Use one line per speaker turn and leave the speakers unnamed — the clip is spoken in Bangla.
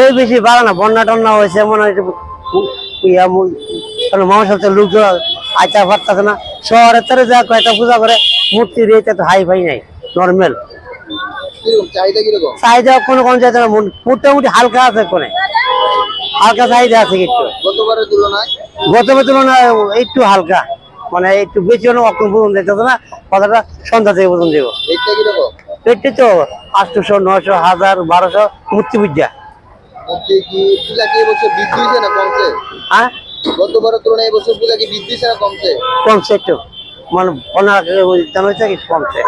এই বেশি বাড়ে না, বন্যা টন্যা হয়েছে মনে হয় মানুষ হচ্ছে লোকজন আইতা পারতেছে না। শহরের তারে যা কয়টা পূজা করে মূর্তি রেটে তো হাই ফাই নাই, নর্মাল চাহিদা কোনো কম চাইতে না, মোটামুটি হালকা আছে, কোনে হালকা চাহিদা আছে একটু, গতবারের তুলনায় একটু হালকা, মানে একটু বেশি অক্ষম পূরণ দিতেছে না, কথাটা সন্ধ্যা থেকে পূরণ দেবো। পেটটি তো 800, 900, 1000, 1200 মূর্তি পূজা। হ্যাঁ,
গতবারের তুলনায় এবছর পূজা কি বৃদ্ধি না কমছে?
কমছে একটু, মানে কমছে।